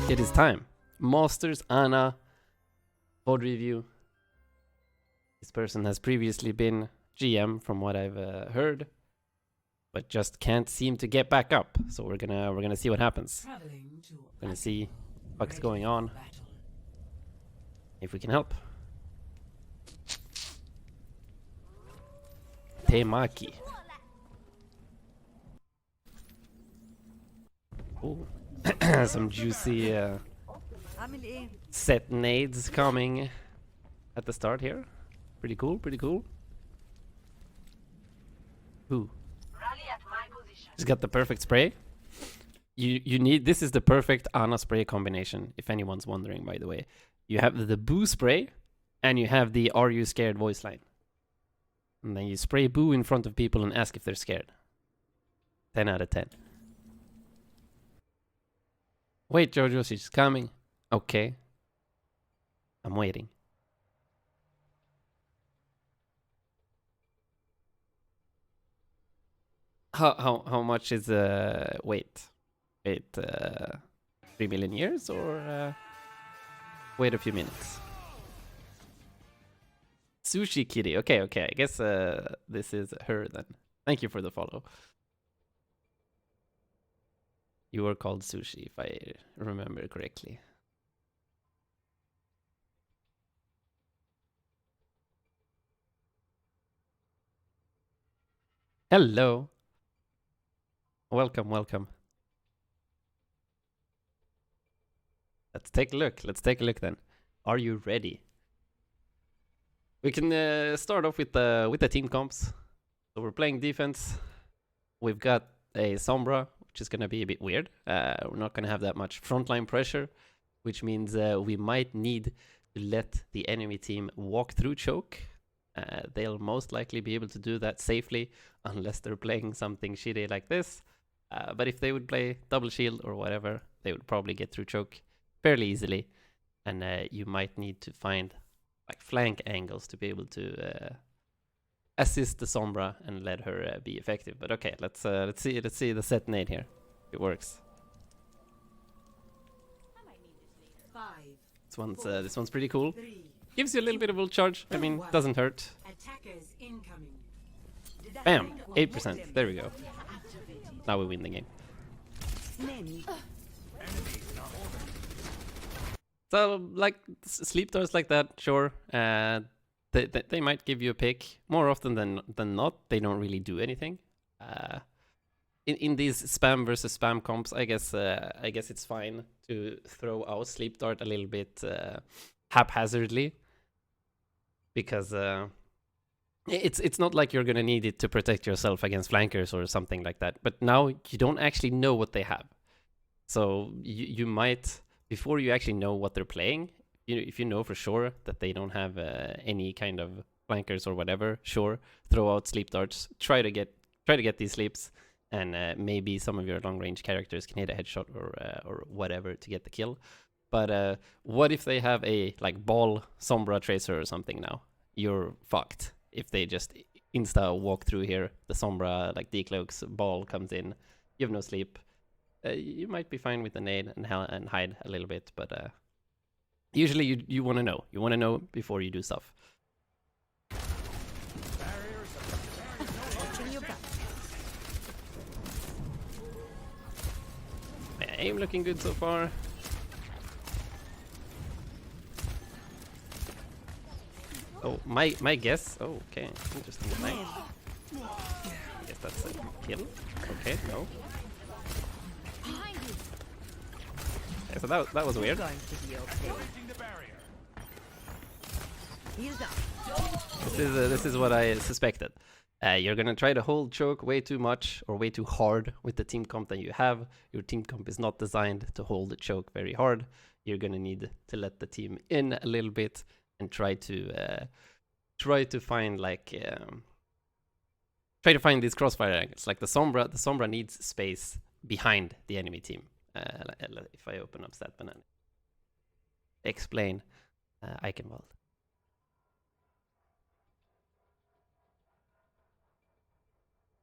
It is time. Masters Anna board review. This person has previously been GM from what I've heard, but just can't seem to get back up. So we're gonna see what happens. We're gonna see what's going on. If we can help. Temaki. Ooh. Some juicy set nades coming at the start here. Pretty cool, pretty cool. Ooh. He's got the perfect spray. You need, this is the perfect Ana spray combination, if anyone's wondering, by the way. You have the boo spray and you have the are you scared voice line. And then you spray boo in front of people and ask if they're scared. 10 out of 10. Wait, Jojo, she's coming. Okay. I'm waiting. How much is wait? Wait 3 million years or wait a few minutes? Sushi Kitty. Okay, I guess this is her then. Thank you for the follow. You were called Sushi, if I remember correctly. Hello. Welcome, welcome. Let's take a look. Let's take a look then. Are you ready? We can start off with the team comps. So we're playing defense. We've got a Sombra, which is going to be a bit weird. We're not going to have that much frontline pressure, which means we might need to let the enemy team walk through choke. They'll most likely be able to do that safely unless they're playing something shitty like this. But if they would play double shield or whatever, they would probably get through choke fairly easily. And you might need to find like flank angles to be able to assist the Sombra and let her be effective. But okay, let's see the set nade here. It works. This one's pretty cool. Gives you a little bit of ult charge. I mean, doesn't hurt. Bam! 8%. There we go. Now we win the game. So, like, sleep doors like that, sure. They might give you a pick. More often than not, they don't really do anything. In these spam versus spam comps, I guess it's fine to throw out sleep dart a little bit haphazardly, because it's not like you're gonna need it to protect yourself against flankers or something like that. But now you don't actually know what they have, so you might, before you actually know what they're playing, if you know for sure that they don't have any kind of flankers or whatever, sure, throw out sleep darts, try to get these sleeps, and maybe some of your long range characters can hit a headshot or whatever to get the kill. But what if they have a like ball Sombra tracer or something now? You're fucked. If they just insta walk through here, the Sombra like decloaks, ball comes in, you have no sleep. You might be fine with the nade and hide a little bit, but usually you want to know. You want to know before you do stuff. Aim looking good so far. Oh, my guess. Oh, okay, interesting. I guess that's a kill. Okay, no. Okay, so that was weird. This is what I suspected. You're gonna try to hold choke way too much or way too hard with the team comp that you have. Your team comp is not designed to hold the choke very hard. You're gonna need to let the team in a little bit and try to find like try to find these crossfire angles. Like the Sombra needs space behind the enemy team. If I open up Stat Banana, explain Eichenwalde.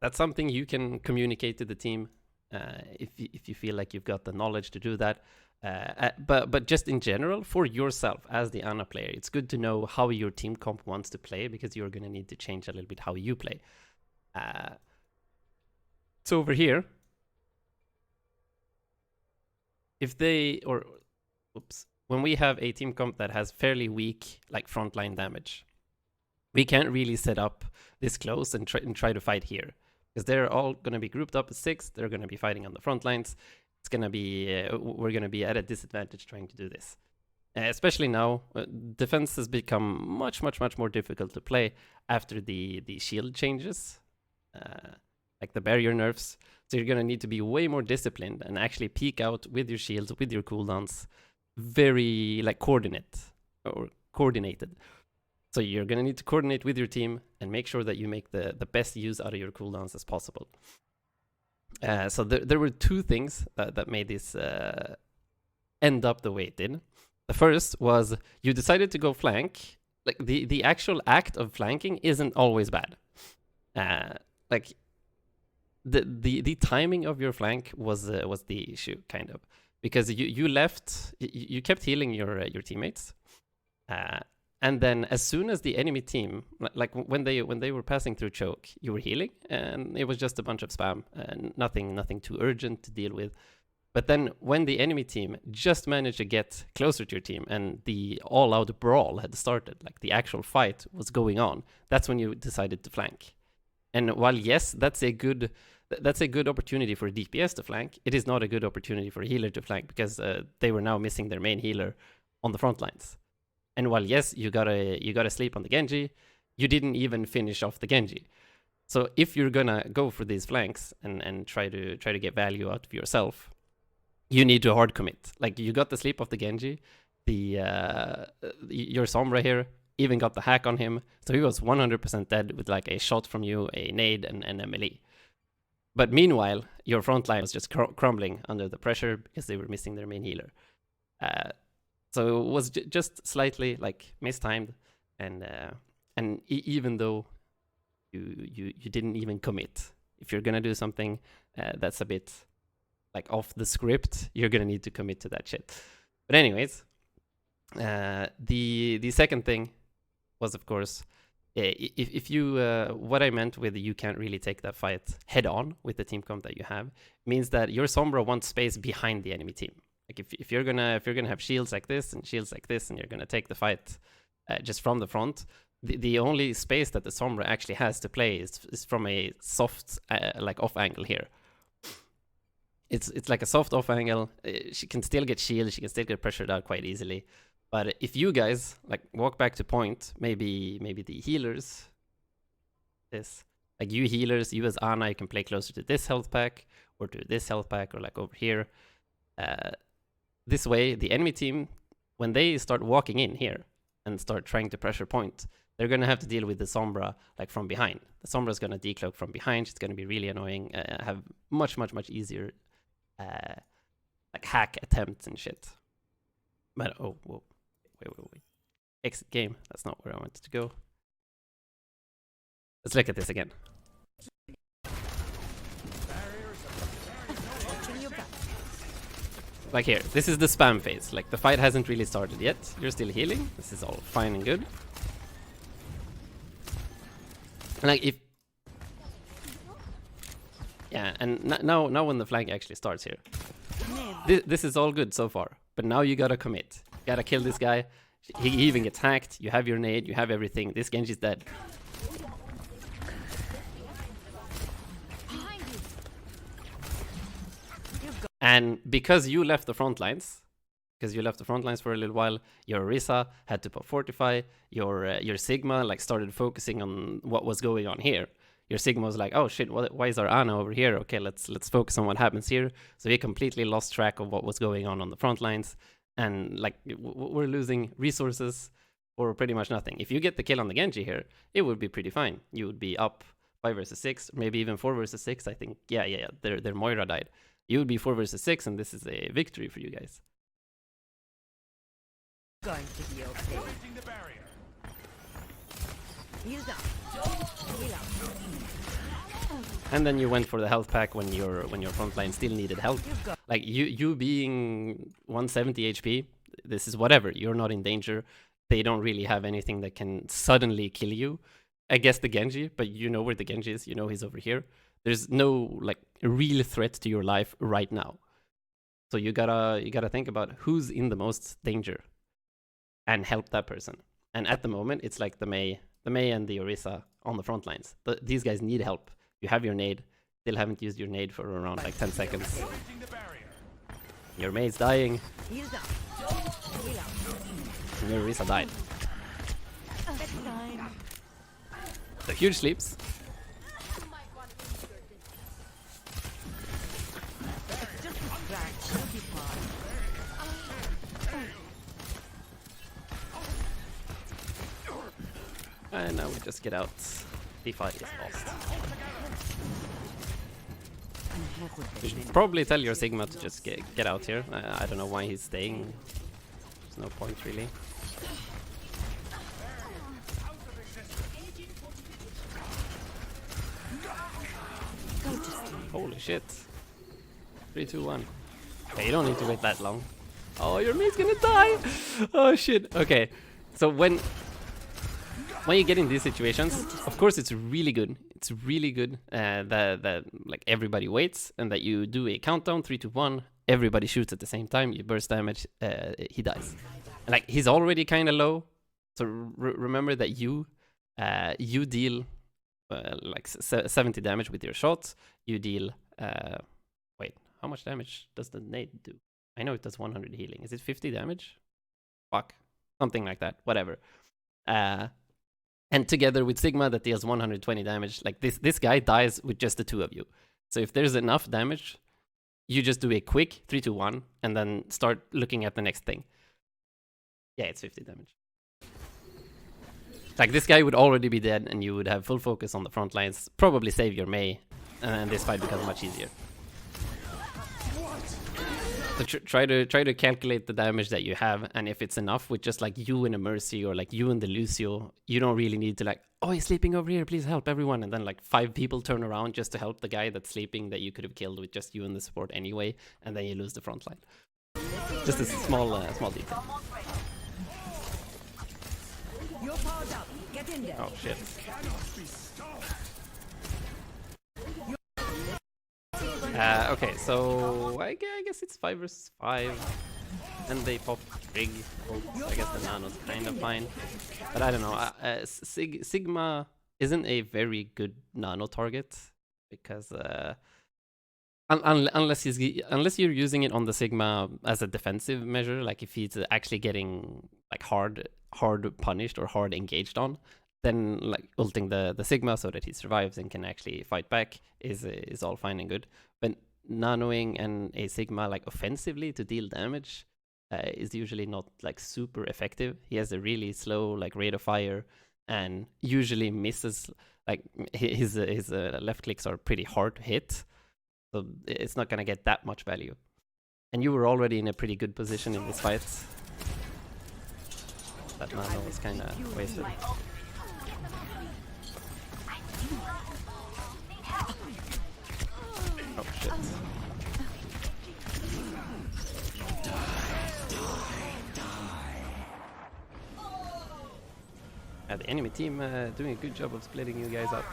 That's something you can communicate to the team if you feel like you've got the knowledge to do that. But just in general, for yourself as the Ana player, it's good to know how your team comp wants to play, because you're going to need to change a little bit how you play. So over here, if they, or oops, when we have a team comp that has fairly weak like frontline damage, we can't really set up this close and try to fight here, because they're all going to be grouped up as 6. They're going to be fighting on the front lines. It's going to be we're going to be at a disadvantage trying to do this, especially now. Defense has become much more difficult to play after the shield changes, like the barrier nerfs. So you're going to need to be way more disciplined and actually peek out with your shields, with your cooldowns, very like coordinated. So you're going to need to coordinate with your team and make sure that you make the best use out of your cooldowns as possible. So there were 2 things that made this end up the way it did. The first was you decided to go flank. Like the actual act of flanking isn't always bad. Like the timing of your flank was the issue, kind of, because you kept healing your teammates. And then as soon as the enemy team, like when they were passing through choke, you were healing, and it was just a bunch of spam and nothing too urgent to deal with. But then when the enemy team just managed to get closer to your team and the all-out brawl had started, like the actual fight was going on, that's when you decided to flank. And while yes, that's a good opportunity for a DPS to flank, it is not a good opportunity for a healer to flank, because they were now missing their main healer on the front lines. And while yes, you gotta sleep on the Genji, you didn't even finish off the Genji. So if you're gonna go for these flanks and try to get value out of yourself, you need to hard commit. Like, you got the sleep of the Genji, your Sombra here even got the hack on him, so he was 100% dead with like a shot from you, a nade, and a melee. But meanwhile, your front line was just crumbling under the pressure because they were missing their main healer. So it was just slightly like mistimed, and even though you didn't even commit, if you're gonna do something that's a bit like off the script, you're gonna need to commit to that shit. But anyways, the second thing was, of course, if you what I meant with you can't really take that fight head on with the team comp that you have, means that your Sombra wants space behind the enemy team. Like if you're gonna have shields like this and shields like this, and you're gonna take the fight just from the front, the only space that the Sombra actually has to play is from a soft like off angle here. It's like a soft off angle. She can still get shield, she can still get pressured out quite easily. But if you guys like walk back to point, maybe the healers, like you healers, you as Ana, you can play closer to this health pack or to this health pack, or like over here. This way, the enemy team, when they start walking in here and start trying to pressure point, they're going to have to deal with the Sombra like from behind. The Sombra is going to decloak from behind. It's going to be really annoying. Have much easier like hack attempts and shit. But oh, whoa. Wait. Exit game. That's not where I wanted to go. Let's look at this again. Like here, this is the spam phase. Like the fight hasn't really started yet. You're still healing. This is all fine and good. And like if, yeah, and now when the flank actually starts here, this is all good so far. But now you gotta commit. You gotta kill this guy. He even gets hacked. You have your nade. You have everything. This Genji's dead. And because you left the front lines, for a little while, your Orisa had to pop Fortify. Your Sigma like started focusing on what was going on here. Your Sigma was like, oh shit, why is our Ana over here? Okay, let's focus on what happens here. So he completely lost track of what was going on the front lines, and like we're losing resources for pretty much nothing. If you get the kill on the Genji here, it would be pretty fine. You would be up 5 versus 6, maybe even 4 versus 6. I think, yeah. Their Moira died. You would be 4 versus 6, and this is a victory for you guys. Going to be okay. He's up. And then you went for the health pack when your front line still needed help. Like you being 170 HP, this is whatever. You're not in danger. They don't really have anything that can suddenly kill you. I guess the Genji, but you know where the Genji is. You know he's over here. There's no like real threat to your life right now. So you gotta think about who's in the most danger, and help that person. And at the moment, it's like the Mei and the Orisa on the front lines. These guys need help. You have your nade. Still haven't used your nade for around like 10 seconds. Your Mei's dying. And your Orisa died. The huge sleeps. And now we just get out. D5 is lost. You should probably tell your Sigma to just get out here. I don't know why he's staying. There's no point really. Holy shit. 3, 2, 1. Okay, you don't need to wait that long. Oh, your mate's gonna die! Oh shit. Okay. So when you get in these situations, of course it's really good. It's really good that like everybody waits and that you do a countdown 3, 2, 1. Everybody shoots at the same time. You burst damage. He dies. And, like he's already kind of low, so remember that you deal like 70 damage with your shots. You deal wait, how much damage does the nade do? I know it does 100 healing. Is it 50 damage? Fuck, something like that. Whatever. And together with Sigma that deals 120 damage, like this guy dies with just the two of you. So if there's enough damage, you just do a quick 3, 2, 1 and then start looking at the next thing. Yeah, it's 50 damage. Like this guy would already be dead and you would have full focus on the front lines, probably save your Mei, and this fight becomes much easier. So try to calculate the damage that you have, and if it's enough with just like you and a Mercy or like you and the Lucio, you don't really need to like, oh, he's sleeping over here, please help everyone, and then like 5 people turn around just to help the guy that's sleeping that you could have killed with just you and the support anyway, and then you lose the front line. Just a small detail. Oh shit. Okay, so I guess it's 5 versus 5, and they pop big. So I guess the nano's kind of fine, but I don't know. Sigma isn't a very good nano target because unless you're using it on the Sigma as a defensive measure, like if he's actually getting like hard punished or hard engaged on, then like ulting the Sigma so that he survives and can actually fight back is all fine and good. But nanoing and a Sigma like offensively to deal damage is usually not like super effective. He has a really slow like rate of fire and usually misses. Like his left clicks are pretty hard to hit, so it's not gonna get that much value. And you were already in a pretty good position in this fight. That nano was kind of wasted. Oh shit. The enemy team doing a good job of splitting you guys up.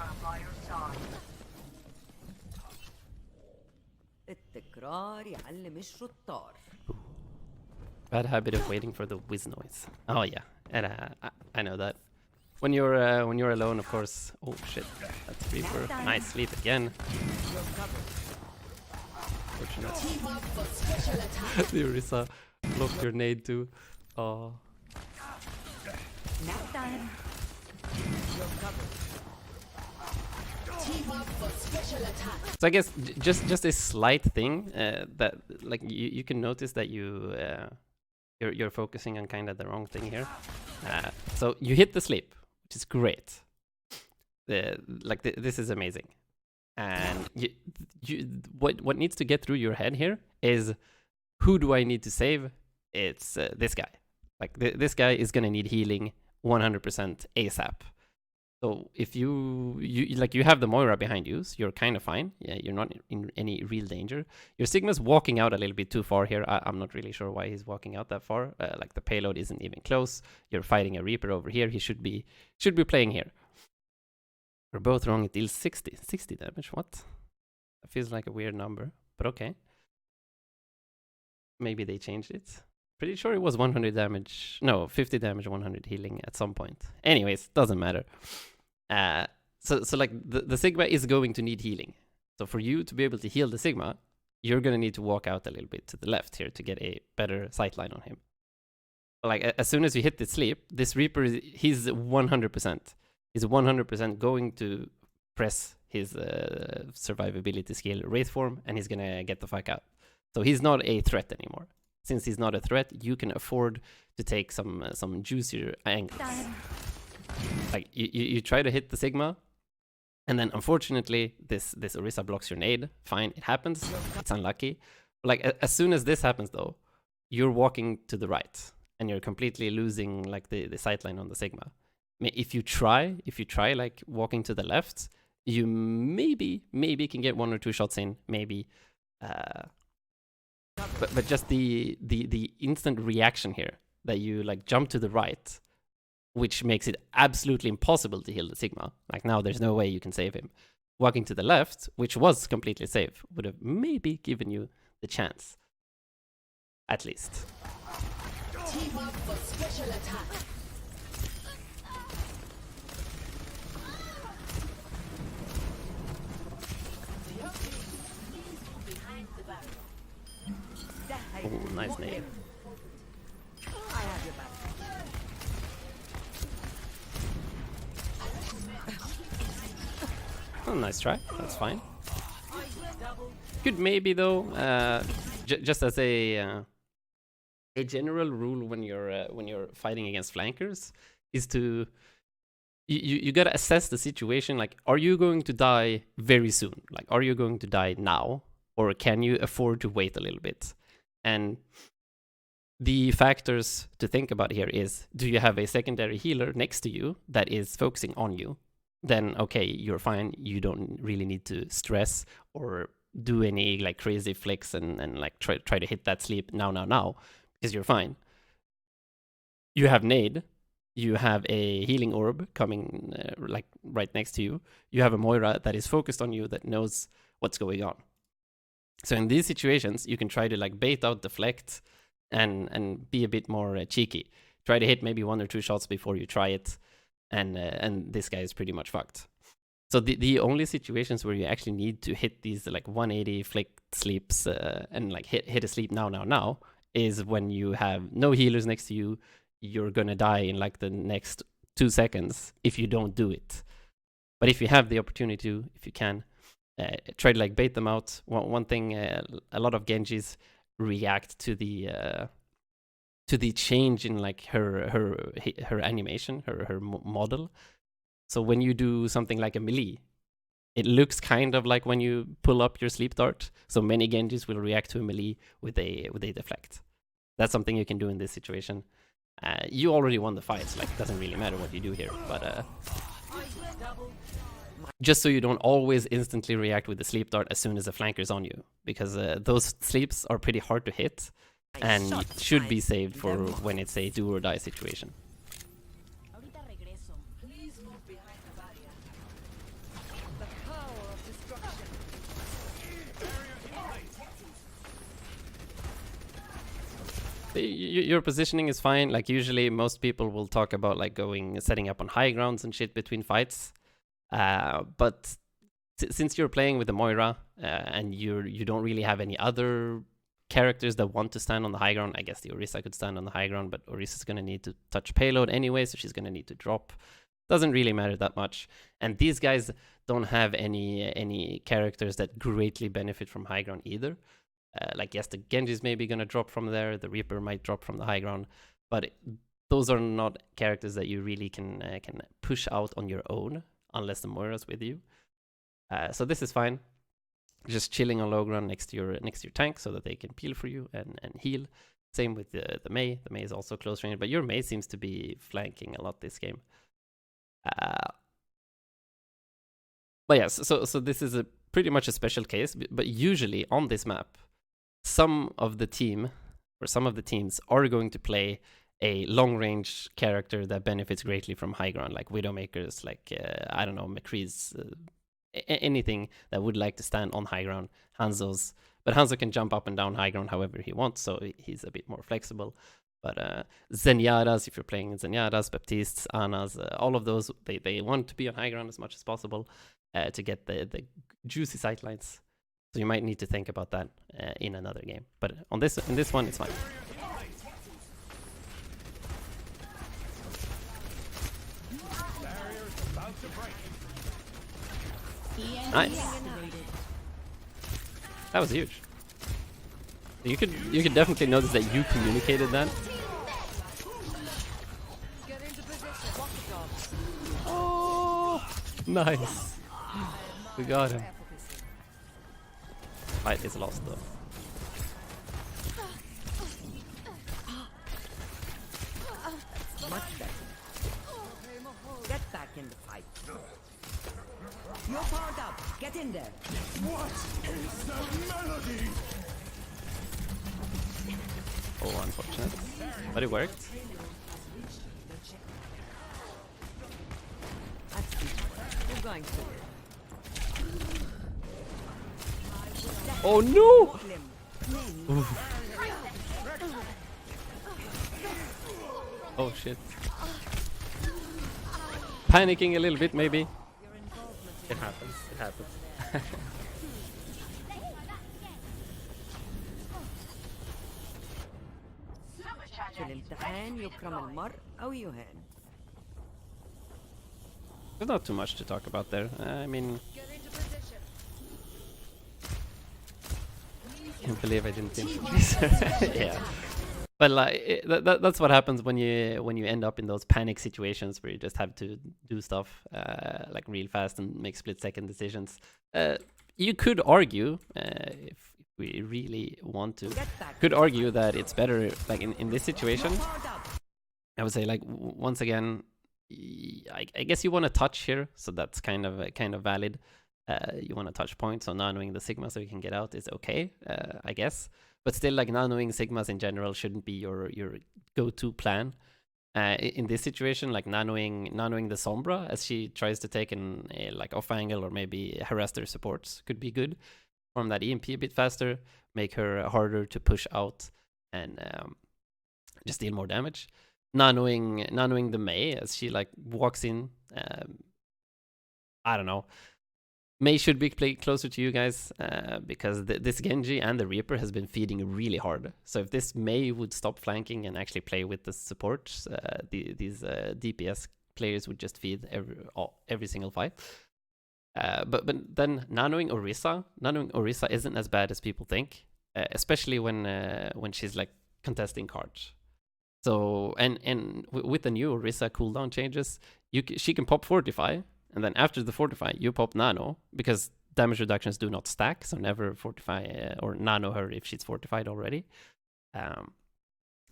Bad habit of waiting for the whiz noise. Oh yeah, and I know that. When you're alone, of course. Oh shit, that's Reaper. Nice sleep again. Fortunate. The Orisa blocked your nade too. Oh. So I guess just a slight thing that like you can notice that you're focusing on kind of the wrong thing here. So you hit the sleep, which is great. This is amazing. And what needs to get through your head here is, who do I need to save? It's this guy. Like this guy is gonna need healing 100% ASAP. So if you have the Moira behind you, so you're kind of fine. Yeah, you're not in any real danger. Your Sigma's walking out a little bit too far here. I'm not really sure why he's walking out that far. Like the payload isn't even close. You're fighting a Reaper over here. He should be playing here. We're both wrong. It deals 60 damage. What? That feels like a weird number, but okay. Maybe they changed it. Pretty sure it was 100 damage. No, 50 damage, 100 healing at some point. Anyways, doesn't matter. So like the Sigma is going to need healing. So for you to be able to heal the Sigma, you're going to need to walk out a little bit to the left here to get a better sightline on him. Like as soon as you hit the sleep, this Reaper, he's 100%. He's 100% going to press his survivability skill Wraith form, and he's going to get the fuck out. So he's not a threat anymore. Since he's not a threat, you can afford to take some juicier angles. Like you try to hit the Sigma, and then unfortunately this Orisa blocks your nade. Fine, it happens. It's unlucky. Like as soon as this happens though, you're walking to the right, and you're completely losing like the sightline on the Sigma. If you try like walking to the left, you maybe can get 1 or 2 shots in, maybe. But just the instant reaction here that you like jump to the right, which makes it absolutely impossible to heal the Sigma. Like now there's no way you can save him. Walking to the left, which was completely safe, would have maybe given you the chance. At least. Team up for special attack. Oh, nice nade. I have your back. Oh, nice try. That's fine. Could maybe though, just as a general rule when you're fighting against flankers, is to you gotta assess the situation. Like, are you going to die very soon? Like, are you going to die now, or can you afford to wait a little bit? And the factors to think about here is, do you have a secondary healer next to you that is focusing on you? Then okay, you're fine. You don't really need to stress or do any like crazy flicks and like try to hit that sleep now, because you're fine. You have nade. You have a healing orb coming like right next to you. You have a Moira that is focused on you, that knows what's going on. So in these situations, you can try to like bait out, deflect, and be a bit more cheeky. Try to hit maybe 1 or 2 shots before you try it, and this guy is pretty much fucked. So the only situations where you actually need to hit these like 180 flick sleeps and like hit a sleep now is when you have no healers next to you. You're gonna die in like the next 2 seconds if you don't do it. But if you have the opportunity to, if you can, try to like bait them out. One thing, a lot of Genjis react to the change in like her animation, her model. So when you do something like a melee, it looks kind of like when you pull up your sleep dart. So many Genjis will react to a melee with a deflect. That's something you can do in this situation. You already won the fight, so like it doesn't really matter what you do here. But just so you don't always instantly react with the sleep dart as soon as the flanker's on you, because those sleeps are pretty hard to hit and should be saved for when it's a do or die situation. Your positioning is fine. Like usually most people will talk about like setting up on high grounds and shit between fights. But since you're playing with the Moira and you don't really have any other characters that want to stand on the high ground, I guess the Orisa could stand on the high ground, but Orisa's going to need to touch payload anyway, so she's going to need to drop. Doesn't really matter that much. And these guys don't have any characters that greatly benefit from high ground either. Like, yes, the Genji's maybe going to drop from there, the Reaper might drop from the high ground, but those are not characters that you really can push out on your own unless the Moira's with you. So this is fine. Just chilling on low ground next to your tank so that they can peel for you and heal. Same with the Mei. The Mei is also close range, but your Mei seems to be flanking a lot this game. But yes, so this is a pretty much a special case. But usually on this map, some of the teams are going to play a long-range character that benefits greatly from high ground, like Widowmakers, like I don't know, McCree's, anything that would like to stand on high ground. Hanzo's, but Hanzo can jump up and down high ground however he wants, so he's a bit more flexible. But Zenyadas, if you're playing Zenyadas, Baptistes, Anas, all of those, they want to be on high ground as much as possible to get the juicy sightlines. So you might need to think about that in another game. But in this one, it's fine. Nice. That was huge. You could definitely notice that you communicated that. Oh, nice. We got him. Fight is lost though. Much better. Get back in the fight. You're powered up. Get in there. What is the melody? Oh, unfortunate. But it worked. You're going to. Oh no! Oh shit. Panicking a little bit maybe. It happens, it happens. في الامتحان يكرم المرء أو يهان. There's not too much to talk about there. I mean, can't believe I didn't introduce her. Yeah, but like that's what happens when you end up in those panic situations where you just have to do stuff like real fast and make split-second decisions. You could argue, if we really want to, could argue that it's better, like in this situation. I would say, like, once again, I guess you want to touch here, so that's kind of valid. You want to touch points, so nanoing the Sigma so you can get out is okay, I guess. But still, like, nanoing Sigmas in general shouldn't be your go-to plan. In this situation, like nanoing the Sombra as she tries to take an like off angle or maybe harass their supports could be good. Form that EMP a bit faster, make her harder to push out, and just deal more damage. Nanoing the Mei as she like walks in. I don't know. Mei should be played closer to you guys because this Genji and the Reaper has been feeding really hard. So if this Mei would stop flanking and actually play with the supports, these DPS players would just feed every single fight. But then nanoing Orisa isn't as bad as people think, especially when she's like contesting cards. So and with the new Orisa cooldown changes, she can pop Fortify. And then after the Fortify, you pop Nano, because damage reductions do not stack, so never Fortify or Nano her if she's Fortified already.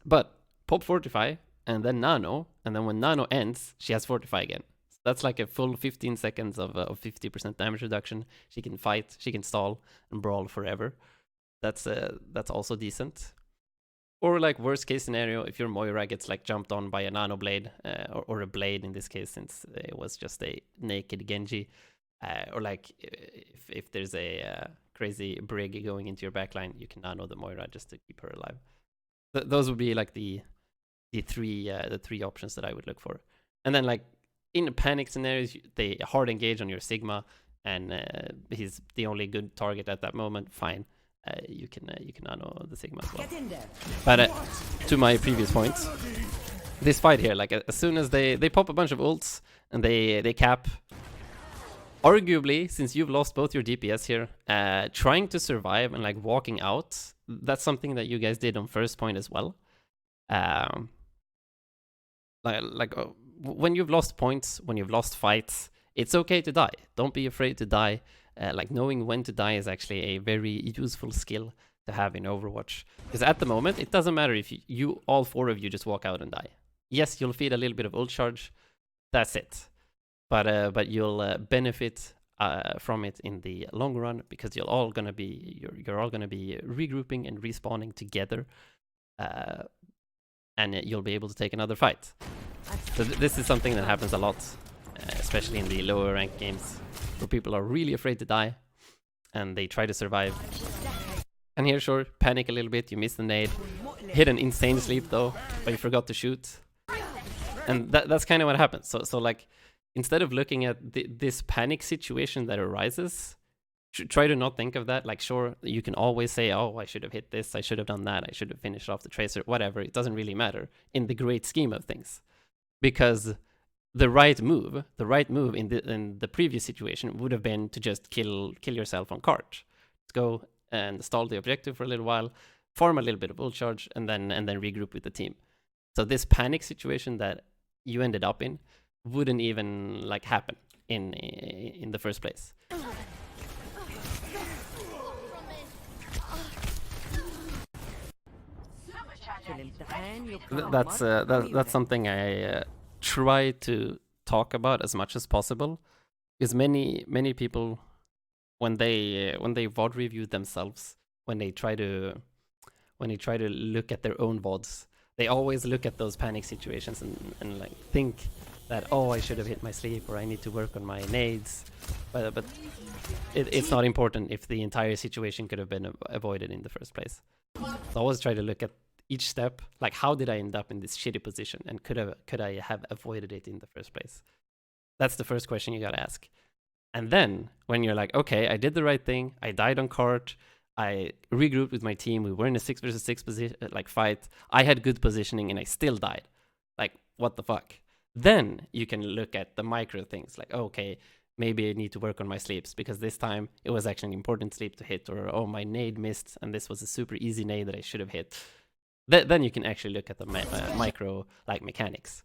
But pop Fortify, and then Nano, and then when Nano ends, she has Fortify again. So that's like a full 15 seconds of 50% damage reduction. She can fight, she can stall, and brawl forever. That's also decent. Or like worst case scenario, if your Moira gets like jumped on by a Nano Blade, or a Blade in this case, since it was just a naked Genji, or like if there's a crazy Brig going into your backline, you can Nano the Moira just to keep her alive. Those would be like the three options that I would look for. And then like in panic scenarios, they hard engage on your Sigma, and he's the only good target at that moment. Fine. You can nano the Sigma as well. But to my previous points, this fight here, like as soon as they pop a bunch of ults and they cap, arguably, since you've lost both your DPS here, trying to survive and like walking out, that's something that you guys did on first point as well. When you've lost points, when you've lost fights, it's okay to die. Don't be afraid to die. Like knowing when to die is actually a very useful skill to have in Overwatch. Because at the moment, it doesn't matter if you all four of you just walk out and die. Yes, you'll feed a little bit of ult charge. That's it. But you'll benefit from it in the long run, because you're all gonna be regrouping and respawning together, and you'll be able to take another fight. So this is something that happens a lot, especially in the lower ranked games, where people are really afraid to die and they try to survive. And here, sure, panic a little bit, you miss the nade, hit an insane sleep though, but you forgot to shoot. And that's kind of what happens. So like, instead of looking at this panic situation that arises, try to not think of that. Like, sure, you can always say, oh, I should have hit this, I should have done that, I should have finished off the tracer, whatever. It doesn't really matter in the great scheme of things. Because the right move in the previous situation would have been to just kill yourself on cart. Let's go and stall the objective for a little while, farm a little bit of ult charge, and then regroup with the team. So this panic situation that you ended up in wouldn't even like happen in the first place. That's something I try to talk about as much as possible, because many people, when they VOD review themselves, when they try to look at their own VODs, they always look at those panic situations and like think that, oh, I should have hit my sleep, or I need to work on my nades, but it's not important if the entire situation could have been avoided in the first place. So I always try to look at each step, like, how did I end up in this shitty position, and could I have avoided it in the first place? That's the first question you gotta ask. And then when you're like, okay, I did the right thing, I died on cart, I regrouped with my team, we were in a 6 versus 6 fight, I had good positioning and I still died. Like, what the fuck? Then you can look at the micro things, like, okay, maybe I need to work on my sleeps, because this time it was actually an important sleep to hit, or, oh, my nade missed and this was a super easy nade that I should have hit. Then you can actually look at the micro like mechanics.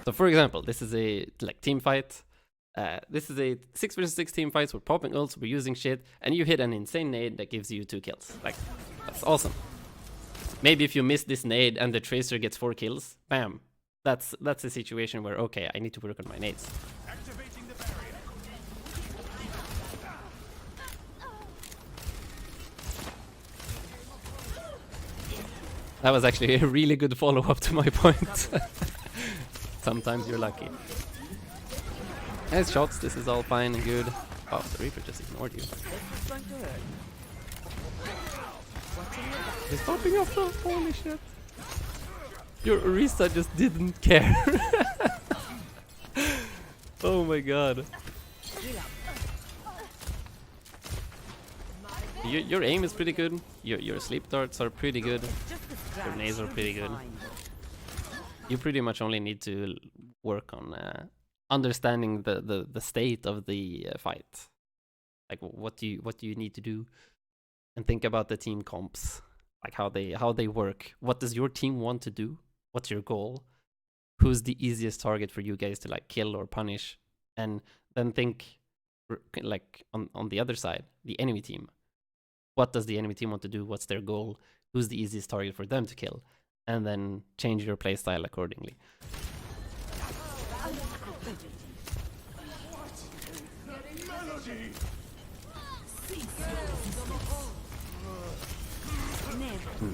So for example, this is a team fight. This is a 6 versus 6 team fights. We're popping ults, we're using shit, and you hit an insane nade that gives you 2 kills. Like, that's awesome. Maybe if you miss this nade and the tracer gets 4 kills, bam. That's a situation where, okay, I need to work on my nades. That was actually a really good follow-up to my point. Sometimes you're lucky. Nice shots, this is all fine and good. Oh, the Reaper just ignored you. He's popping off though, holy shit. Your Orisa just didn't care. Oh my god. Your aim is pretty good. Your sleep darts are pretty good. Your nades are pretty good. You pretty much only need to work on understanding the state of the fight. Like, what do you need to do, and think about the team comps, like how they work. What does your team want to do? What's your goal? Who's the easiest target for you guys to like kill or punish? And then think like on the other side, the enemy team. What does the enemy team want to do? What's their goal? Who's the easiest target for them to kill? And then change your playstyle accordingly.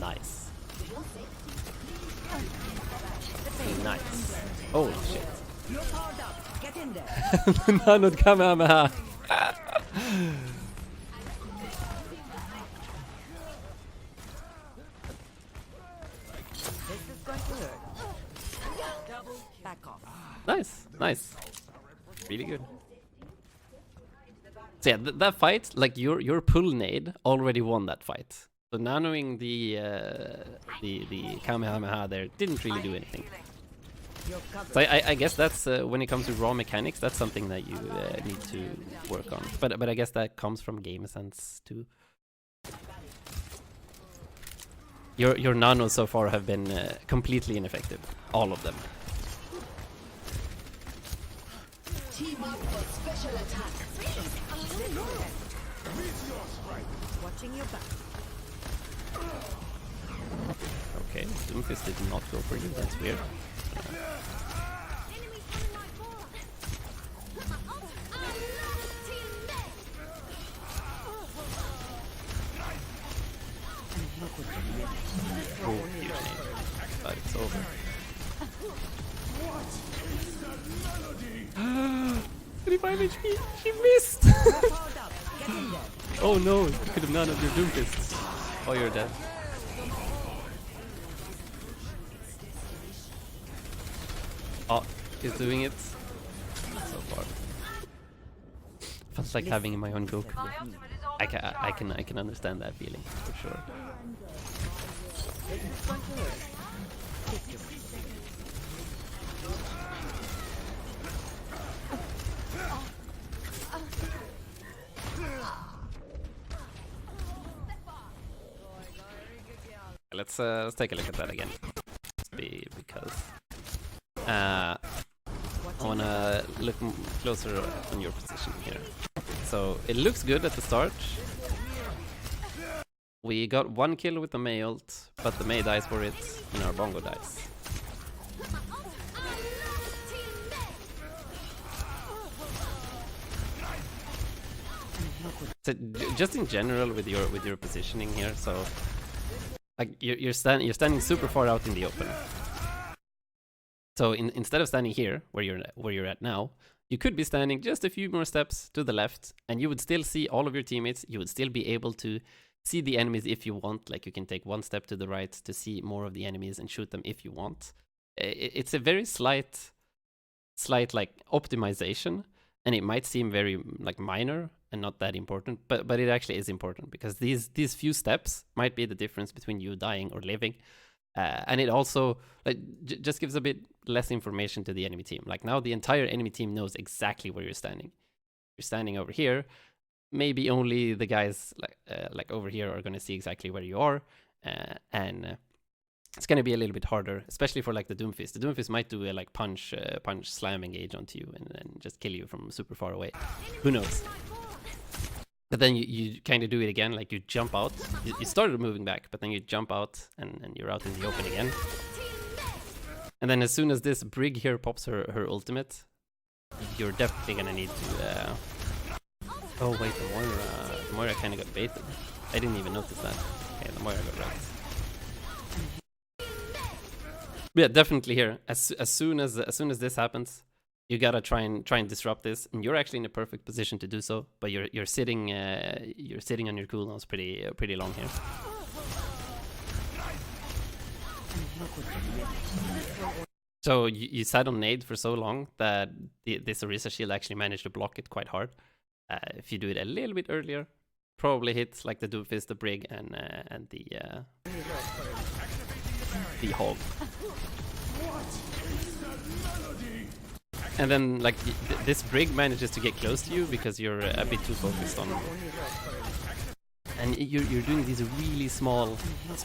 Nice. Nice. Holy shit. Nanot Kamehameha. Nice, nice. Really good. So yeah, that fight, like your pull nade already won that fight. So nanoing the Kamehameha there didn't really do anything. So I guess that's when it comes to raw mechanics, that's something that you need to work on. But I guess that comes from game sense too. Your nanos so far have been completely ineffective, all of them. Team up for special attack. Watching your back. Okay, Doomfist did not go for you, that's weird. 5 HP. She missed. You're powered up. Get in there. Oh no, you could have none of your doom fists. Oh, you're dead. Oh, he's doing it. So far. Feels like having my own Goku. I can understand that feeling for sure. Let's take a look at that again. Because I wanna look closer on your position here. So it looks good at the start. We got 1 kill with the Mei ult, but the Mei dies for it, and our Bongo dies. So just in general with your positioning here, so like you're standing super far out in the open. So instead of standing here where you're at now, you could be standing just a few more steps to the left, and you would still see all of your teammates. You would still be able to see the enemies if you want. Like you can take 1 step to the right to see more of the enemies and shoot them if you want. It's a very slight like optimization, and it might seem very like minor and not that important, but it actually is important, because these few steps might be the difference between you dying or living. And it also like just gives a bit less information to the enemy team. Like now the entire enemy team knows exactly where you're standing. You're standing over here. Maybe only the guys like over here are going to see exactly where you are, and it's going to be a little bit harder, especially for like the Doomfist. The Doomfist might do a like punch slam engage onto you and just kill you from super far away. Who knows? But then you kind of do it again, like you jump out. You started moving back, but then you jump out and you're out in the open again. And then as soon as this Brig here pops her ultimate, you're definitely gonna need to... Oh wait, the Moira kind of got baited. I didn't even notice that. Okay, the Moira got wrecked. But yeah, definitely here. As soon as this happens, you gotta try and disrupt this, and you're actually in a perfect position to do so. But you're sitting on your cooldowns pretty long here. So you sat on nade for so long that this Orisa shield actually managed to block it quite hard. If you do it a little bit earlier, probably hits like the Doomfist, the Brig, and the Hog. And then like this Brig manages to get close to you because you're a bit too focused on, and you're doing these really small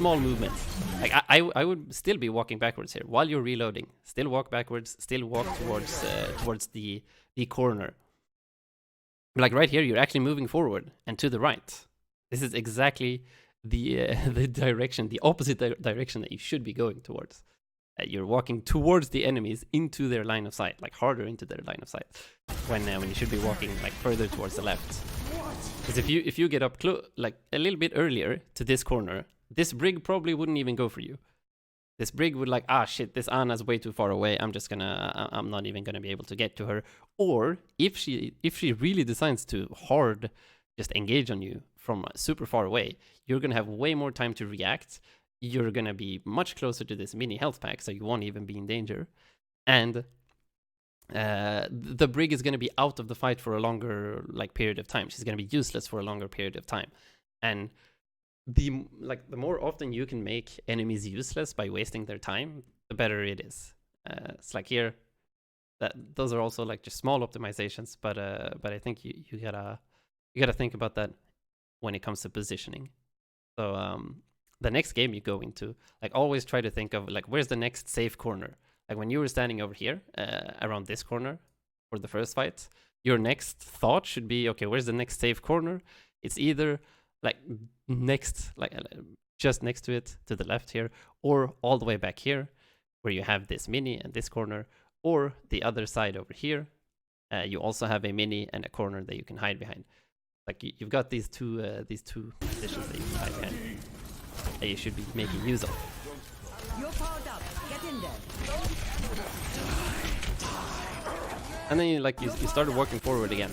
movements. Like I would still be walking backwards here while you're reloading. Still walk backwards. Still walk towards the corner. Like right here, you're actually moving forward and to the right. This is exactly the direction, the opposite direction that you should be going towards. You're walking towards the enemies into their line of sight, like harder into their line of sight, when you should be walking like further towards the left. Because if you get up like a little bit earlier to this corner, this Brig probably wouldn't even go for you. This Brig would like, ah shit, this Ana's way too far away. I'm not even gonna be able to get to her. Or if she really decides to hard just engage on you from super far away, you're gonna have way more time to react. You're gonna be much closer to this mini health pack, so you won't even be in danger. And the Brig is gonna be out of the fight for a longer like period of time. She's gonna be useless for a longer period of time. And the more often you can make enemies useless by wasting their time, the better it is. It's like here, those are also like just small optimizations, but I think you gotta think about that when it comes to positioning. So the next game you go into, like always try to think of like where's the next safe corner. Like when you were standing over here around this corner for the first fight, your next thought should be, okay, where's the next safe corner? It's either like next, like just next to it to the left here, or all the way back here where you have this mini and this corner, or the other side over here. You also have a mini and a corner that you can hide behind. Like you've got these two positions that you can hide behind that you should be making use of. You're powered up. Get in there. and then you started walking forward again.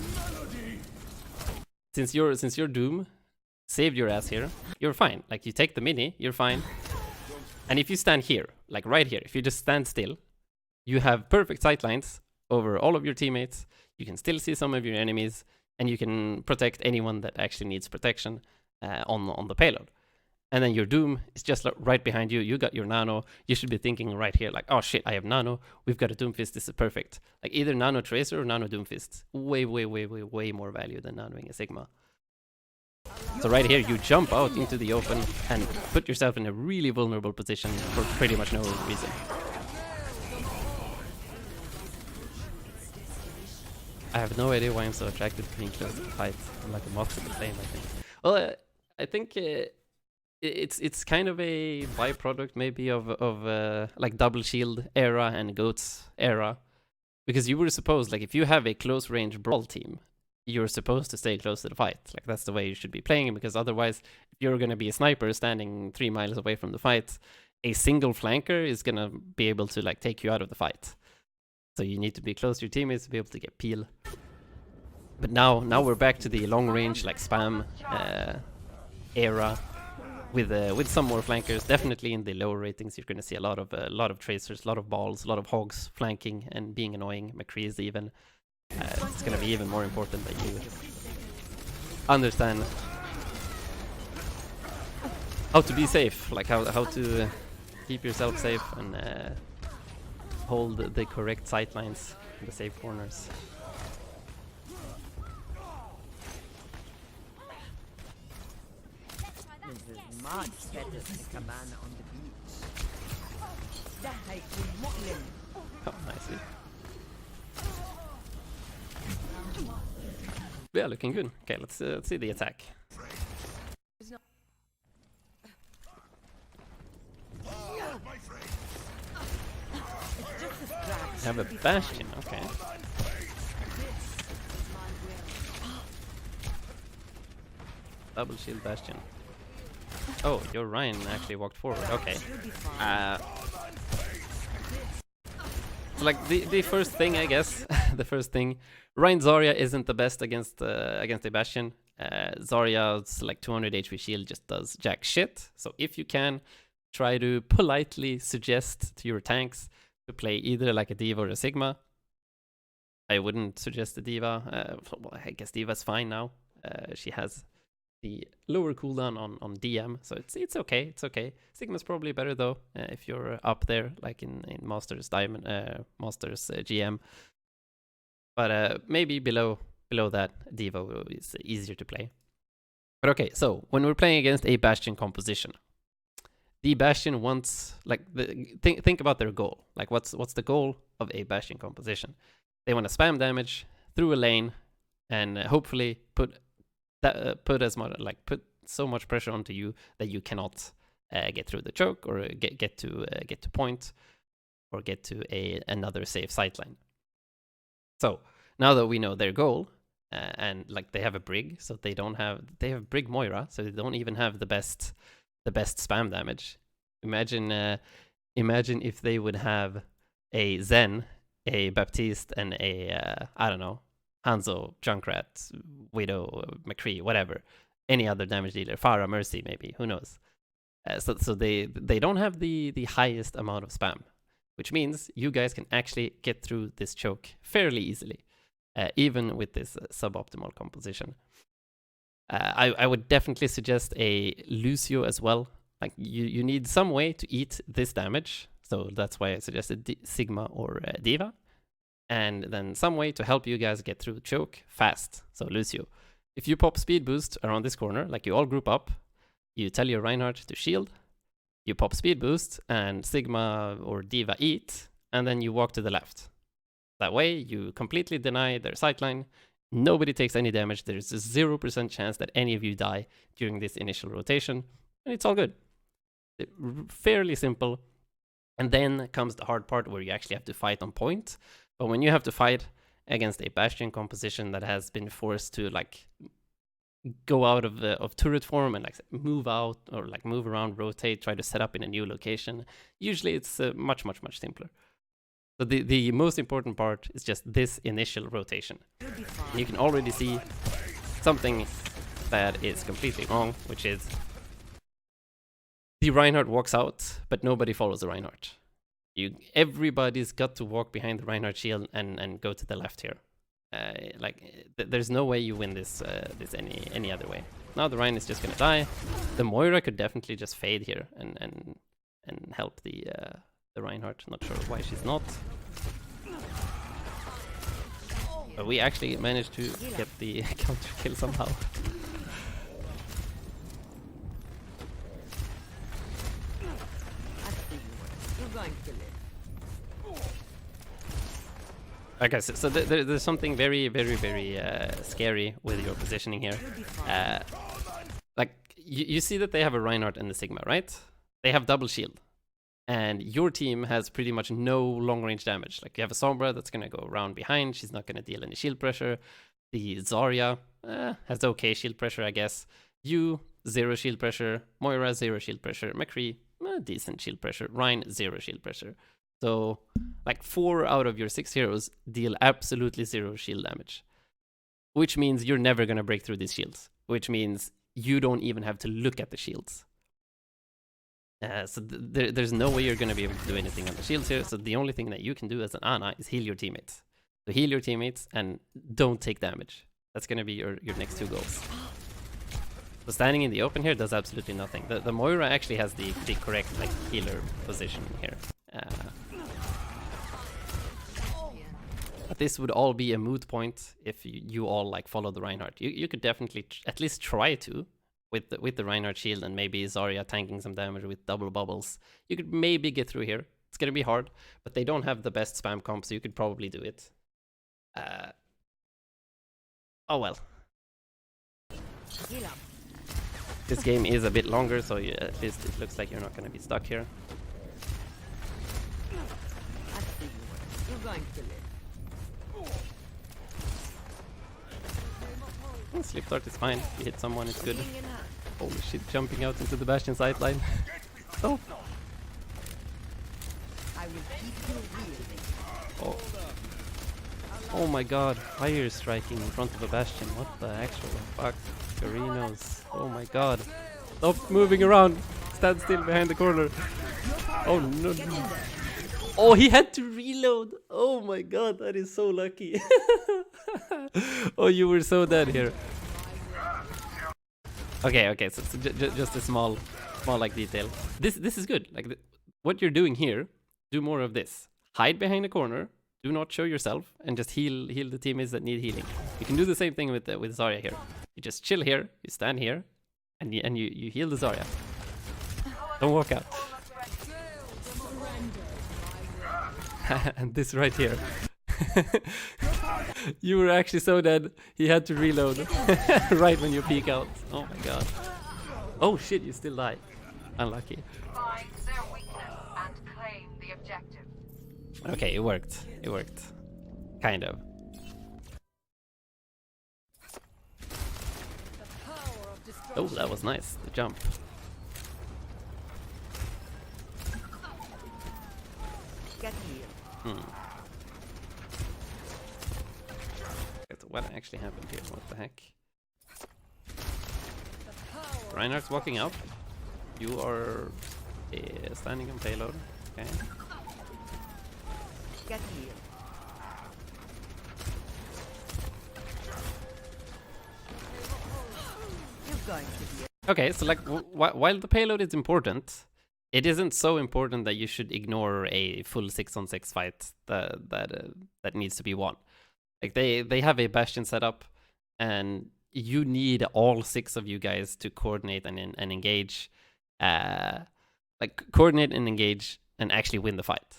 Since your Doom saved your ass here, you're fine. Like, you take the mini, you're fine. And if you stand here, like right here, if you just stand still, you have perfect sight lines over all of your teammates. You can still see some of your enemies, and you can protect anyone that actually needs protection on the payload. And then your Doom is just right behind you. You got your Nano. You should be thinking right here, like, oh shit, I have Nano. We've got a Doomfist. This is perfect. Like, either Nano Tracer or Nano Doomfist. Way more value than Nanoing a Sigma. So right here, you jump out into the open and put yourself in a really vulnerable position for pretty much no reason. I have no idea why I'm so attracted to being close to the fight. I'm like a moth to the flame, I think. Well, I think it's kind of a byproduct maybe of like Double Shield era and Goats era. Because you were supposed, like, if you have a close range brawl team, you're supposed to stay close to the fight. Like, that's the way you should be playing, because otherwise, if you're going to be a sniper standing 3 miles away from the fight, a single flanker is going to be able to, like, take you out of the fight. So you need to be close to your teammates to be able to get peel. But now we're back to the long range, like, spam era with some more flankers. Definitely in the lower ratings, you're going to see a lot of tracers, a lot of balls, a lot of hogs flanking and being annoying. McCree's even. It's going to be even more important that you understand how to be safe, like how to keep yourself safe and hold the correct sight lines in the safe corners. This is much better than a cabana on the beach. Oh, nicely. Yeah, looking good. Okay, let's see the attack. Have a Bastion, okay. Double Shield Bastion. Oh, your Ryan actually walked forward, okay. So like the first thing, I guess, the first thing, Ryan Zarya isn't the best against a Bastion. Zarya's like 200 HP shield just does jack shit. So if you can, try to politely suggest to your tanks to play either like a D.Va or a Sigma. I wouldn't suggest a D.Va. Well, I guess D.Va's fine now. She has the lower cooldown on DM, so it's okay. It's okay. Sigma's probably better though if you're up there, like in Masters Diamond, Masters GM. But maybe below that, D.Va is easier to play. But okay, so when we're playing against a Bastion composition, the Bastion wants, like, think about their goal. Like, what's the goal of a Bastion composition? They want to spam damage through a lane and hopefully put so much pressure onto you that you cannot get through the choke or get to point or get to another safe sightline. So now that we know their goal, and like they have a Brig, so they have Brig Moira, so they don't even have the best spam damage. Imagine if they would have a Zen, a Baptiste, and a I don't know, Hanzo, Junkrat, Widow, McCree, whatever, any other damage dealer, Pharah, Mercy, maybe, who knows. So they don't have the highest amount of spam, which means you guys can actually get through this choke fairly easily, even with this suboptimal composition. I would definitely suggest a Lucio as well. Like, you need some way to eat this damage, so that's why I suggested Sigma or D.Va. And then some way to help you guys get through the choke fast. So Lucio, if you pop speed boost around this corner, like you all group up, you tell your Reinhardt to shield, you pop speed boost, and Sigma or D.Va eat, and then you walk to the left. That way, you completely deny their sightline. Nobody takes any damage. There's a 0% chance that any of you die during this initial rotation, and it's all good. Fairly simple. And then comes the hard part where you actually have to fight on point. But when you have to fight against a Bastion composition that has been forced to like go out of turret form and like move out or like move around, rotate, try to set up in a new location, usually it's much simpler. So the most important part is just this initial rotation. You can already see something that is completely wrong, which is the Reinhardt walks out, but nobody follows the Reinhardt. Everybody's got to walk behind the Reinhardt shield and go to the left here. There's no way you win this any other way. Now the Rein is just gonna die. The Moira could definitely just fade here and help the Reinhardt. Not sure why she's not. But we actually managed to get the counter kill somehow. You're going to live. Okay, so there's something very, very, very scary with your positioning here. Like, you see that they have a Reinhardt and the Sigma, right? They have double shield. And your team has pretty much no long-range damage. Like, you have a Sombra that's going to go around behind. She's not going to deal any shield pressure. The Zarya has okay shield pressure, I guess. You, 0 shield pressure. Moira, 0 shield pressure. McCree, decent shield pressure. Rein, 0 shield pressure. So, like, 4 out of your 6 heroes deal absolutely 0 shield damage. Which means you're never going to break through these shields. Which means you don't even have to look at the shields. So there's no way you're going to be able to do anything on the shields here. So the only thing that you can do as an Ana is heal your teammates. So heal your teammates and don't take damage. That's going to be your next 2 goals. So standing in the open here does absolutely nothing. The Moira actually has the correct like healer position here. But this would all be a moot point if you all like follow the Reinhardt. You could definitely at least try to. With the Reinhardt shield and maybe Zarya tanking some damage with double bubbles. You could maybe get through here. It's gonna be hard, but they don't have the best spam comp, so you could probably do it. Oh well. This game is a bit longer, so at least it looks like you're not gonna be stuck here. You're going to live. Sleep dart is fine. If you hit someone, it's good. Holy shit, jumping out into the Bastion sideline. Oh. I will keep you real. Oh. Oh my god, fire striking in front of a Bastion. What the actual fuck? Garinos. Oh my god. Stop moving around. Stand still behind the corner. Oh no. Oh, he had to reload. Oh my god, that is so lucky. Oh, you were so dead here. Okay, so just a small like detail. This is good. Like what you're doing here, do more of this. Hide behind the corner. Do not show yourself, and just heal the teammates that need healing. You can do the same thing with Zarya here. You just chill here. You stand here, and you heal the Zarya. Don't walk out. And this right here. You were actually so dead, he had to reload right when you peek out. Oh my god. Oh shit, you still die. Unlucky. Find their weakness and claim the objective. Okay, it worked. It worked. Kind of. Oh, that was nice. The jump. Get healed. What actually happened here? What the heck? Reinhardt's walking out. You are standing on payload. Okay. Get healed. You're going to be. Okay, so like while the payload is important, it isn't so important that you should ignore a full 6-on-6 fight that needs to be won. Like they have a Bastion setup, and you need all 6 of you guys to coordinate and engage, like coordinate and engage and actually win the fight.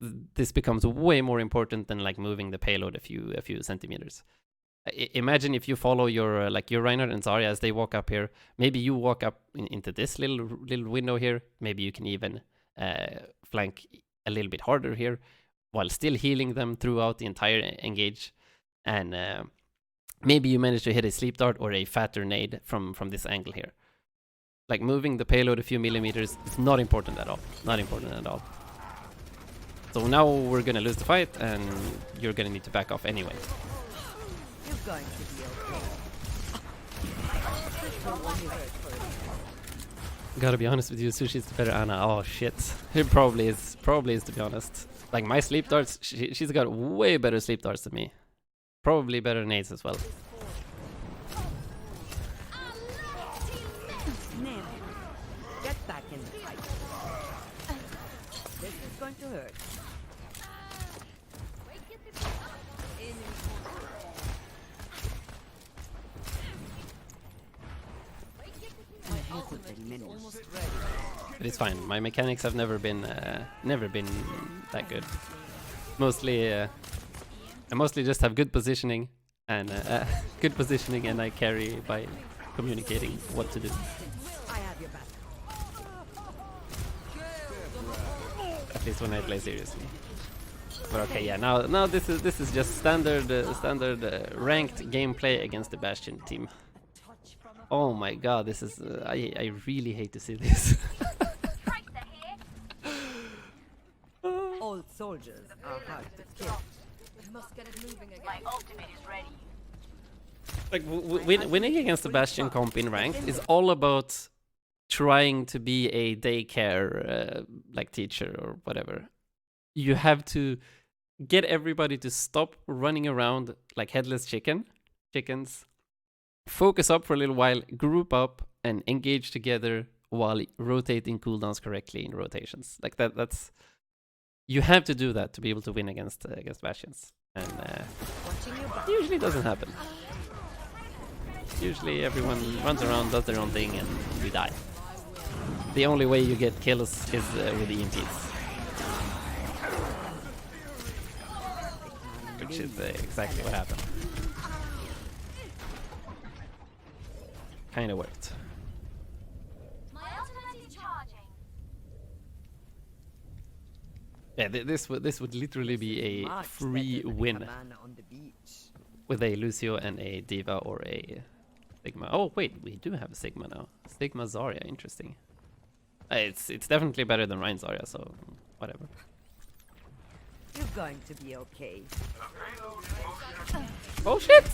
This becomes way more important than like moving the payload a few centimeters. Imagine if you follow your your Reinhardt and Zarya as they walk up here. Maybe you walk up into this little window here. Maybe you can even flank a little bit harder here, while still healing them throughout the entire engage. And maybe you manage to hit a sleep dart or a fatter nade from this angle here. Like moving the payload a few millimeters is not important at all. Not important at all. So now we're gonna lose the fight, and you're gonna need to back off anyway. You're going to be okay. Gotta be honest with you, Sushi's the better Ana. Oh shit. It probably is to be honest. Like my sleep darts, she's got way better sleep darts than me. Probably better than Ace as well. Nim, get back in the fight. This is going to hurt. But it's fine. My mechanics have never been that good. Mostly, I mostly just have good positioning and I carry by communicating what to do. I have your back. At least when I play seriously. But okay, yeah. Now this is just standard ranked gameplay against the Bastion team. Oh my god, this is I really hate to see this. Old soldiers are hard to kill. My ultimate is ready. Like winning against the Bastion comp in ranked is all about trying to be a daycare like teacher or whatever. You have to get everybody to stop running around like headless chickens. Focus up for a little while, group up, and engage together while rotating cooldowns correctly in rotations. Like that's you have to do that to be able to win against Bastions, and usually doesn't happen. Usually everyone runs around, does their own thing, and we die. The only way you get kills is with the EMPs, which is exactly what happened. Kinda worked. My ultimate is charging. Yeah, this would literally be a Much free better than win Cabana on the beach. with a Lucio and a Diva or a Sigma. Oh wait, we do have a Sigma now. Sigma Zarya, interesting. It's definitely better than Rein Zarya, so whatever. You're going to be okay. Oh shit!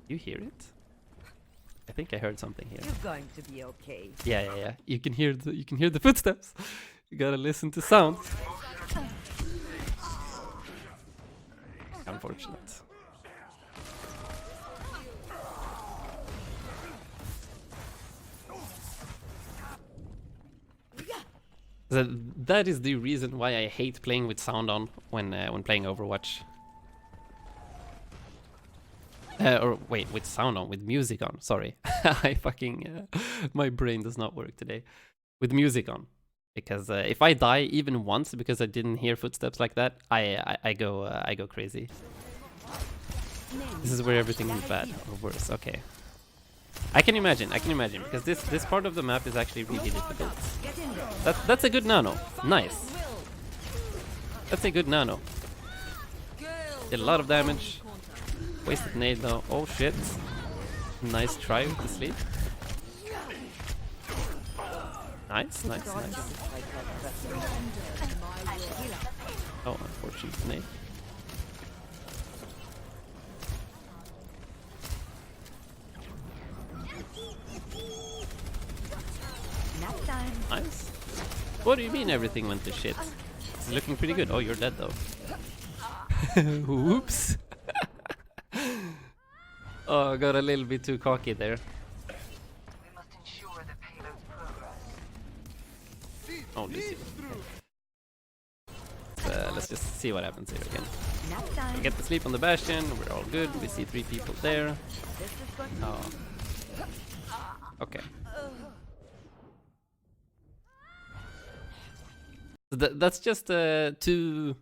You hear it? I think I heard something here. You're going to be okay. Yeah. You can hear the footsteps. You gotta listen to sound. Unfortunate. That is the reason why I hate playing with sound on when playing Overwatch. Or wait, with sound on, with music on. Sorry, I fucking my brain does not work today. With music on, because if I die even once because I didn't hear footsteps like that, I go crazy. This is where everything is bad or worse. Okay, I can imagine because this part of the map is actually really difficult. That's a good nano. Nice. That's a good nano. Did a lot of damage. Wasted nade though. Oh shit. Nice try with the sleep. Nice. Oh, unfortunate nade. Nap time. Nice. What do you mean everything went to shit? It's looking pretty good. Oh, you're dead though. Whoops. Oh, I got a little bit too cocky there. We must ensure the payload's progress. Oh, Lucy. Let's just see what happens here again. Nap time. We get the sleep on the Bastion. We're all good. We see 3 people there. This is going to Oh. Okay. So that's just to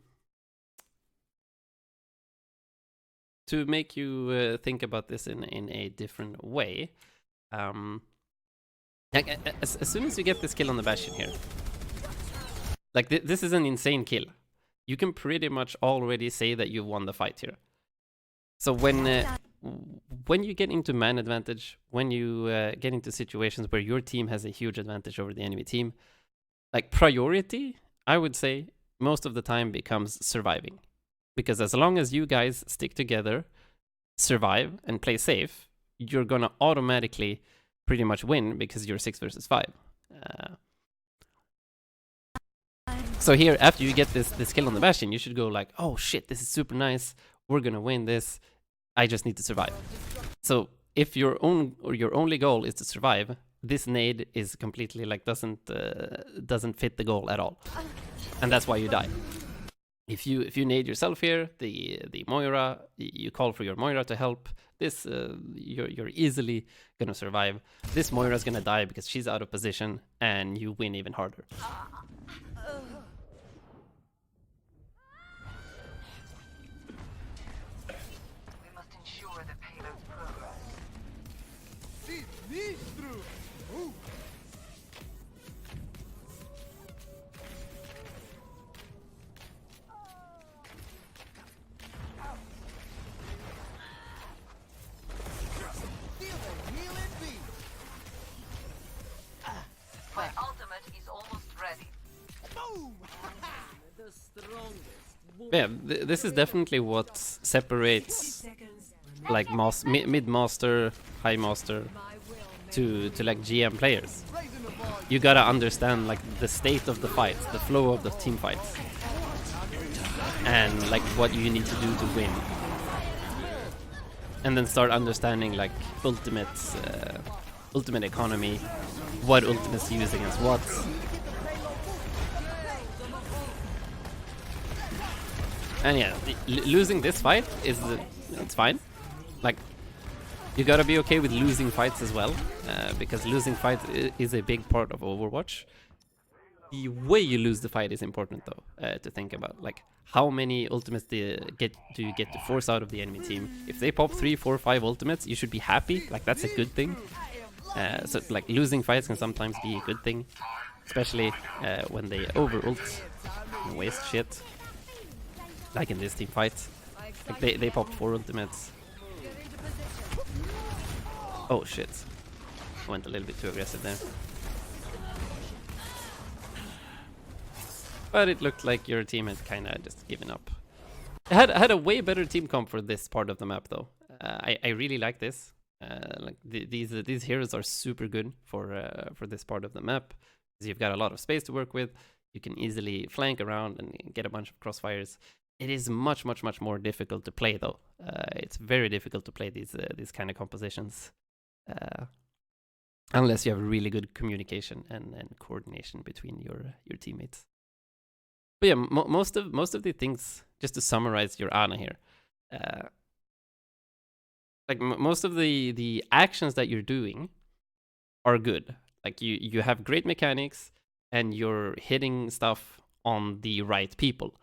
make you think about this in a different way. Like, as soon as you get this kill on the Bastion here, like this is an insane kill. You can pretty much already say that you won the fight here. So when you get into man advantage, when you get into situations where your team has a huge advantage over the enemy team, like priority, I would say most of the time becomes surviving, because as long as you guys stick together, survive and play safe, you're gonna automatically pretty much win because you're 6 versus 5. So here, after you get this kill on the Bastion, you should go like, oh shit, this is super nice, we're gonna win this, I just need to survive. So if your only goal is to survive, this nade is completely like doesn't fit the goal at all, and that's why you die. If you nade yourself here, the Moira, you call for your Moira to help. This you're easily gonna survive. This Moira's gonna die because she's out of position, and you win even harder. We must ensure the payload's progress. See these through. Ooh. My ultimate is almost ready. The strongest. Yeah, this is definitely what separates like mid master, high master to like GM players. You gotta understand like the state of the fights, the flow of the team fights, and like what you need to do to win, and then start understanding like ultimate economy, what ultimates use against what. And yeah, losing this fight is it's fine. Like, you gotta be okay with losing fights as well, because losing fights is a big part of Overwatch. The way you lose the fight is important though, to think about. Like, how many ultimates do you get to force out of the enemy team? If they pop 3, 4, 5 ultimates, you should be happy. Like, that's a good thing. So like losing fights can sometimes be a good thing, especially when they over ult and waste shit. Like in this team fight, like they popped 4 ultimates. Oh shit, went a little bit too aggressive there. But it looked like your team had kind of just given up. I had a way better team comp for this part of the map though. I really like this. Like these heroes are super good for this part of the map, because you've got a lot of space to work with. You can easily flank around and get a bunch of crossfires. It is much more difficult to play though. It's very difficult to play these kind of compositions, unless you have really good communication and coordination between your teammates. But yeah, most of the things, just to summarize your Ana here, like most of the actions that you're doing are good. Like you have great mechanics and you're hitting stuff on the right people.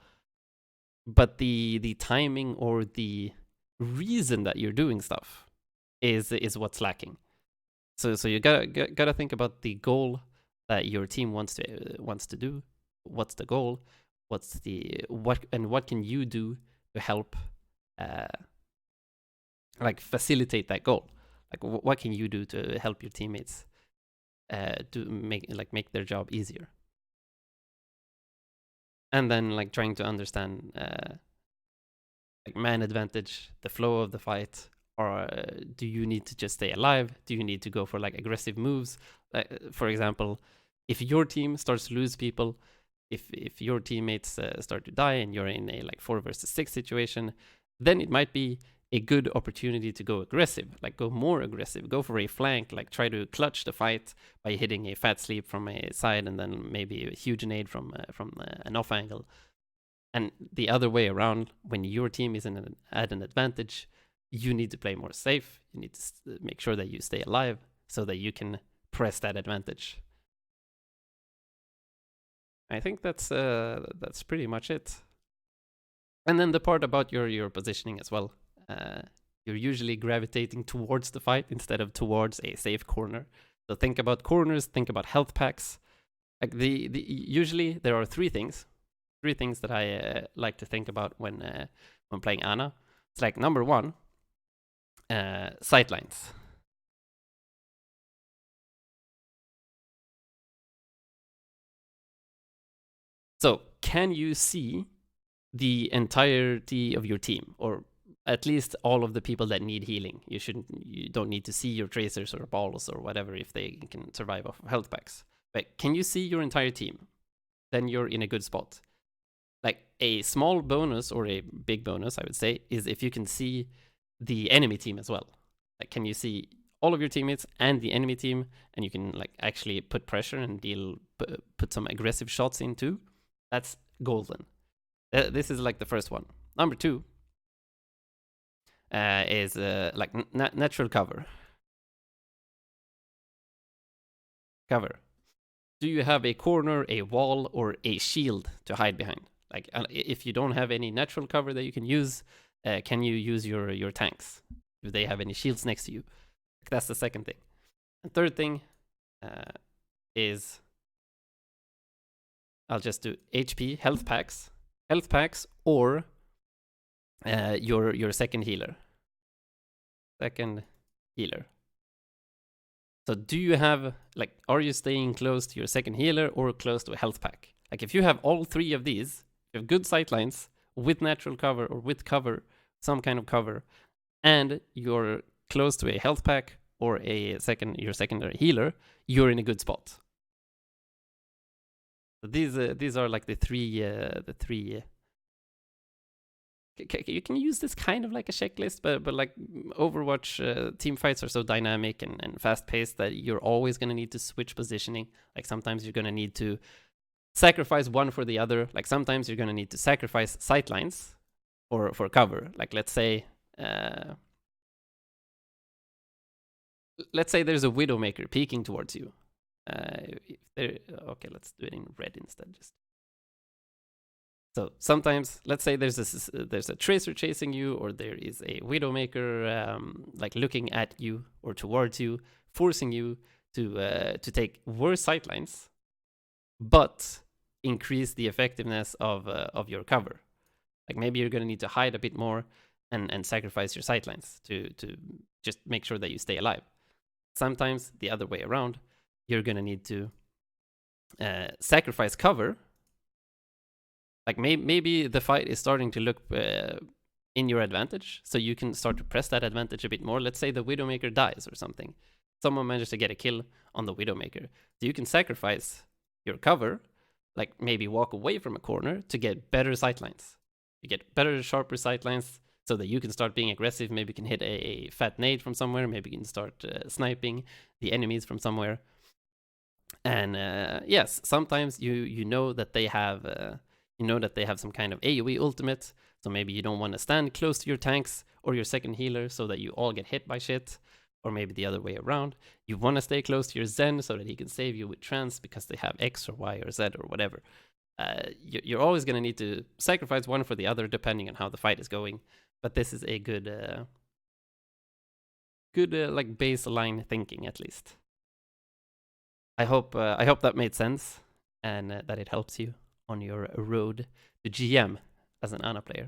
But the timing or the reason that you're doing stuff is what's lacking. So you gotta think about the goal that your team wants to do. What's the goal? What can you do to help like facilitate that goal? Like what can you do to help your teammates to make their job easier? And then like trying to understand like man advantage, the flow of the fight, or do you need to just stay alive? Do you need to go for like aggressive moves? For example, if your team starts to lose people, if your teammates start to die and you're in a like 4 versus 6 situation, then it might be a good opportunity to go aggressive, like go more aggressive, go for a flank, like try to clutch the fight by hitting a fat sleep from a side and then maybe a huge nade from an off angle. And the other way around, when your team is at an advantage, you need to play more safe. You need to make sure that you stay alive so that you can press that advantage. I think that's pretty much it. And then the part about your positioning as well. You're usually gravitating towards the fight instead of towards a safe corner. So think about corners, think about health packs. Like usually there are three things that I like to think about when playing Ana. It's like number 1, sightlines. So can you see the entirety of your team, or at least all of the people that need healing? You don't need to see your tracers or balls or whatever if they can survive off of health packs. But can you see your entire team? Then you're in a good spot. Like a small bonus or a big bonus, I would say, is if you can see the enemy team as well. Like, can you see all of your teammates and the enemy team, and you can like actually put pressure and put some aggressive shots in too? That's golden. This is like the first one. Number 2 is like natural cover. Cover. Do you have a corner, a wall, or a shield to hide behind? Like, if you don't have any natural cover that you can use, can you use your tanks? Do they have any shields next to you? That's the second thing. And third thing is, I'll just do HP, health packs, or your second healer. So do you have, like, are you staying close to your second healer or close to a health pack? Like, if you have all 3 of these, you have good sightlines with natural cover or with cover, some kind of cover, and you're close to a health pack or your secondary healer, you're in a good spot. So these are like the three. You can use this kind of like a checklist, but like Overwatch team fights are so dynamic and fast paced that you're always gonna need to switch positioning. Like sometimes you're gonna need to sacrifice one for the other. Like sometimes you're gonna need to sacrifice sightlines for cover. Like let's say there's a Widowmaker peeking towards you. Okay, let's do it in red instead. So sometimes, let's say there's a tracer chasing you, or there is a Widowmaker like looking at you or towards you, forcing you to take worse sightlines, but increase the effectiveness of your cover. Like maybe you're gonna need to hide a bit more and sacrifice your sightlines to just make sure that you stay alive. Sometimes the other way around, you're gonna need to sacrifice cover. Like maybe the fight is starting to look in your advantage, so you can start to press that advantage a bit more. Let's say the Widowmaker dies or something. Someone manages to get a kill on the Widowmaker. So you can sacrifice your cover, like maybe walk away from a corner to get better sightlines. You get better, sharper sightlines so that you can start being aggressive. Maybe you can hit a fat nade from somewhere. Maybe you can start sniping the enemies from somewhere. And yes, sometimes you know that they have... you know that they have some kind of AoE ultimate, so maybe you don't want to stand close to your tanks or your second healer so that you all get hit by shit, or maybe the other way around. You want to stay close to your Zen so that he can save you with trance because they have X or Y or Z or whatever. You're always going to need to sacrifice one for the other depending on how the fight is going, but this is a good like baseline thinking at least. I hope that made sense and that it helps you on your road to GM as an Ana player.